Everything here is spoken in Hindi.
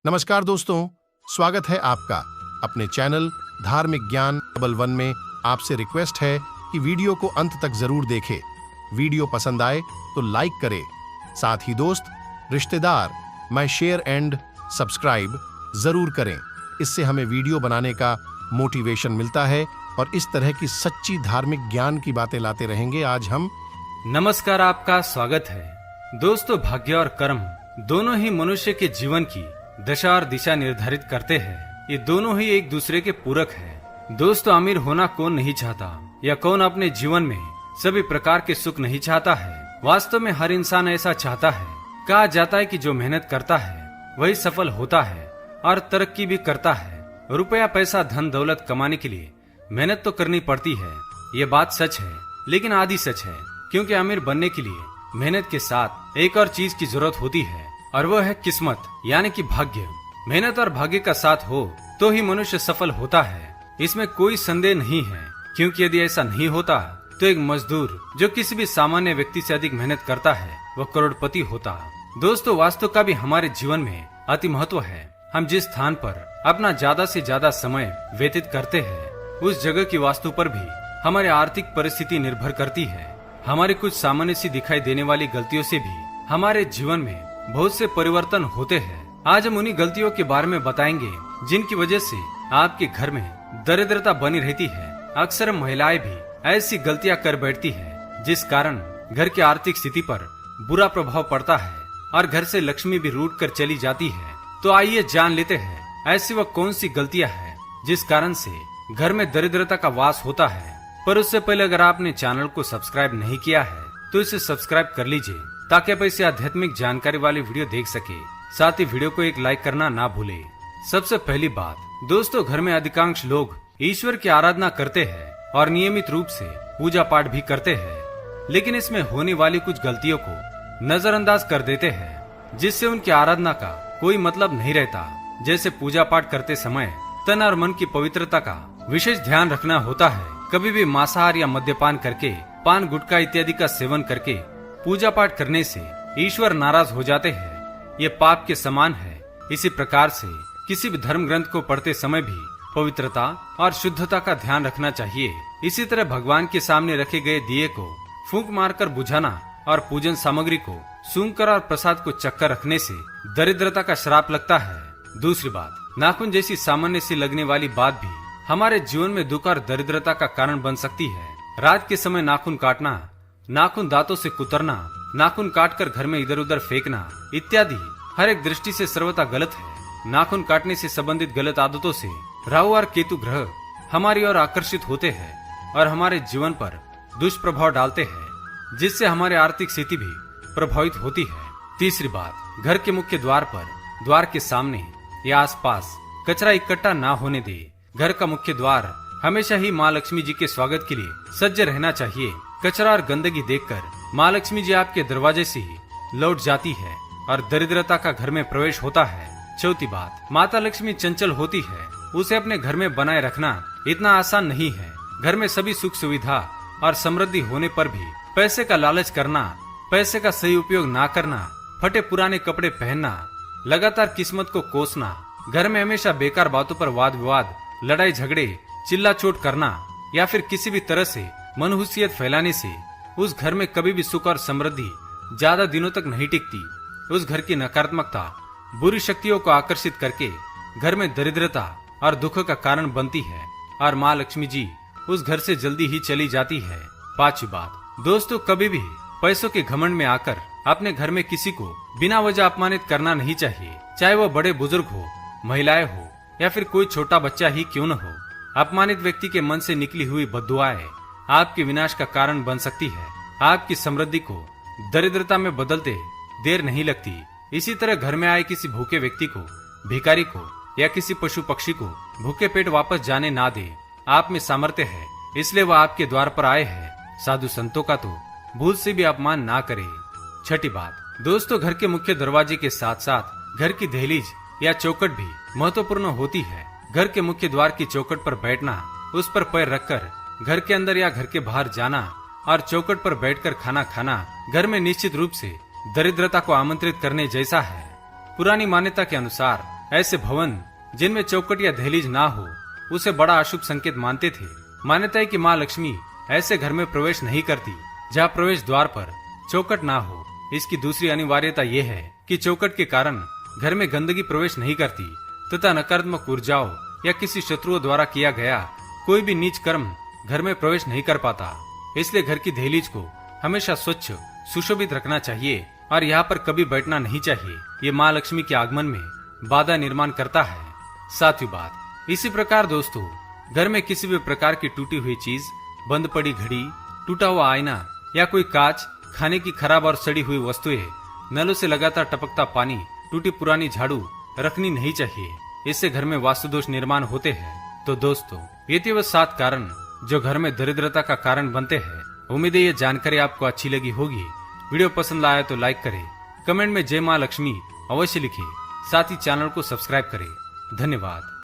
नमस्कार दोस्तों, स्वागत है आपका अपने चैनल धार्मिक ज्ञान डबल वन में। आपसे रिक्वेस्ट है कि वीडियो को अंत तक जरूर देखें। वीडियो पसंद आए तो लाइक करें, साथ ही दोस्त, रिश्तेदार में शेयर एंड सब्सक्राइब जरूर करें। इससे हमें वीडियो बनाने का मोटिवेशन मिलता है और इस तरह की सच्ची धार्मिक ज्ञान की बातें लाते रहेंगे। आज हम नमस्कार, आपका स्वागत है। दोस्तों, भाग्य और कर्म दोनों ही मनुष्य के जीवन की दशा और दिशा निर्धारित करते हैं। ये दोनों ही एक दूसरे के पूरक हैं। दोस्तों, अमीर होना कौन नहीं चाहता, या कौन अपने जीवन में सभी प्रकार के सुख नहीं चाहता है। वास्तव में हर इंसान ऐसा चाहता है। कहा जाता है कि जो मेहनत करता है वही सफल होता है और तरक्की भी करता है। रुपया, पैसा, धन दौलत कमाने के लिए मेहनत तो करनी पड़ती है, ये बात सच है, लेकिन आधी सच है। क्योंकि अमीर बनने के लिए मेहनत के साथ एक और चीज की जरूरत होती है, और वह है किस्मत, यानी कि भाग्य। मेहनत और भाग्य का साथ हो तो ही मनुष्य सफल होता है, इसमें कोई संदेह नहीं है। क्योंकि यदि ऐसा नहीं होता तो एक मजदूर जो किसी भी सामान्य व्यक्ति से अधिक मेहनत करता है वह करोड़पति होता। दोस्तों, वास्तु का भी हमारे जीवन में अति महत्व है। हम जिस स्थान पर अपना ज्यादा से ज्यादा समय व्यतीत करते हैं, उस जगह की वास्तु पर भी हमारी आर्थिक परिस्थिति निर्भर करती है। हमारी कुछ सामान्य सी दिखाई देने वाली गलतियों से भी हमारे जीवन में बहुत से परिवर्तन होते हैं। आज हम उन्हीं गलतियों के बारे में बताएंगे जिनकी वजह से आपके घर में दरिद्रता बनी रहती है। अक्सर महिलाएं भी ऐसी गलतियां कर बैठती है, जिस कारण घर की आर्थिक स्थिति पर बुरा प्रभाव पड़ता है और घर से लक्ष्मी भी रूठ कर चली जाती है। तो आइए जान लेते हैं ऐसी वह कौन सी गलतियां हैं जिस कारण से घर में दरिद्रता का वास होता है। पर उससे पहले अगर आपने चैनल को सब्सक्राइब नहीं किया है तो इसे सब्सक्राइब कर लीजिए, ताकि आप ऐसी आध्यात्मिक जानकारी वाली वीडियो देख सके। साथ ही वीडियो को एक लाइक करना ना भूले। सबसे पहली बात, दोस्तों, घर में अधिकांश लोग ईश्वर की आराधना करते हैं और नियमित रूप से पूजा पाठ भी करते हैं, लेकिन इसमें होने वाली कुछ गलतियों को नजरअंदाज कर देते हैं, जिससे उनकी आराधना का कोई मतलब नहीं रहता। जैसे पूजा पाठ करते समय तन और मन की पवित्रता का विशेष ध्यान रखना होता है। कभी भी मांसाहार या मद्यपान करके, पान गुटखा इत्यादि का सेवन करके पूजा पाठ करने से ईश्वर नाराज हो जाते हैं। ये पाप के समान है। इसी प्रकार से किसी भी धर्म ग्रंथ को पढ़ते समय भी पवित्रता और शुद्धता का ध्यान रखना चाहिए। इसी तरह भगवान के सामने रखे गए दिए को फूंक मारकर बुझाना और पूजन सामग्री को सूंघकर और प्रसाद को चक्कर रखने से दरिद्रता का श्राप लगता है। दूसरी बात, नाखून जैसी सामान्य सी लगने वाली बात भी हमारे जीवन में दुख और दरिद्रता का कारण बन सकती है। रात के समय नाखून काटना, नाखून दांतों से कुतरना, नाखून काटकर घर में इधर उधर फेंकना इत्यादि हर एक दृष्टि से सर्वथा गलत है। नाखून काटने से संबंधित गलत आदतों से राहु और केतु ग्रह हमारी ओर आकर्षित होते हैं और हमारे जीवन पर दुष्प्रभाव डालते हैं, जिससे हमारी आर्थिक स्थिति भी प्रभावित होती है। तीसरी बात, घर के मुख्य द्वार पर, द्वार के सामने या आसपास कचरा इकट्ठा ना होने दे। घर का मुख्य द्वार हमेशा ही माँ लक्ष्मी जी के स्वागत के लिए सज्ज रहना चाहिए। कचरा और गंदगी देखकर माँ लक्ष्मी जी आपके दरवाजे से ही लौट जाती है और दरिद्रता का घर में प्रवेश होता है। चौथी बात, माता लक्ष्मी चंचल होती है, उसे अपने घर में बनाए रखना इतना आसान नहीं है। घर में सभी सुख सुविधा और समृद्धि होने पर भी पैसे का लालच करना, पैसे का सही उपयोग ना करना, फटे पुराने कपड़े पहनना, लगातार किस्मत को कोसना, घर में हमेशा बेकार बातों पर वाद विवाद, लड़ाई झगड़े, चिल्ला चोट करना या फिर किसी भी तरह से मनहूसियत फैलाने से उस घर में कभी भी सुख और समृद्धि ज्यादा दिनों तक नहीं टिकती। उस घर की नकारात्मकता बुरी शक्तियों को आकर्षित करके घर में दरिद्रता और दुख का कारण बनती है और माँ लक्ष्मी जी उस घर से जल्दी ही चली जाती है। पांचवी बात, दोस्तों, कभी भी पैसों के घमंड में आकर अपने घर में किसी को बिना वजह अपमानित करना नहीं चाहिए, चाहे वह बड़े बुजुर्ग हो, महिलाएं हो या फिर कोई छोटा बच्चा ही क्यों न हो। अपमानित व्यक्ति के मन से निकली हुई बद्दुआएं आपके विनाश का कारण बन सकती है। आपकी समृद्धि को दरिद्रता में बदलते देर नहीं लगती। इसी तरह घर में आए किसी भूखे व्यक्ति को, भिखारी को या किसी पशु पक्षी को भूखे पेट वापस जाने ना दे। आप में सामर्थ्य है, इसलिए वह आपके द्वार पर आए हैं। साधु संतों का तो भूल से भी अपमान ना करे। छठी बात, दोस्तों, घर के मुख्य दरवाजे के साथ साथ घर की दहलीज या चौखट भी महत्वपूर्ण होती है। घर के मुख्य द्वार की चौखट पर बैठना, उस पर पैर रखकर घर के अंदर या घर के बाहर जाना और चौखट पर बैठकर खाना खाना घर में निश्चित रूप से दरिद्रता को आमंत्रित करने जैसा है। पुरानी मान्यता के अनुसार ऐसे भवन जिनमें चौखट या दहलीज ना हो उसे बड़ा अशुभ संकेत मानते थे। मान्यता है कि माँ लक्ष्मी ऐसे घर में प्रवेश नहीं करती जहाँ प्रवेश द्वार पर चौखट ना हो। इसकी दूसरी अनिवार्यता यह है कि चौखट के कारण घर में गंदगी प्रवेश नहीं करती तथा नकारात्मक ऊर्जाओं या किसी शत्रुओं द्वारा किया गया कोई भी नीच कर्म घर में प्रवेश नहीं कर पाता। इसलिए घर की दहलीज को हमेशा स्वच्छ सुशोभित रखना चाहिए और यहाँ पर कभी बैठना नहीं चाहिए। ये माँ लक्ष्मी के आगमन में बाधा निर्माण करता है। सातवीं बात, इसी प्रकार दोस्तों घर में किसी भी प्रकार की टूटी हुई चीज, बंद पड़ी घड़ी, टूटा हुआ आईना या कोई कांच, खाने की खराब और सड़ी हुई वस्तुएं, नलों से लगातार टपकता पानी, टूटी पुरानी झाड़ू रखनी नहीं चाहिए। इससे घर में वास्तु दोष निर्माण होते हैं। तो दोस्तों ये थे वो 7 कारण जो घर में दरिद्रता का कारण बनते हैं। उम्मीद है ये जानकारी आपको अच्छी लगी होगी। वीडियो पसंद आया तो लाइक करें, कमेंट में जय माँ लक्ष्मी अवश्य लिखें, साथ ही चैनल को सब्सक्राइब करें। धन्यवाद।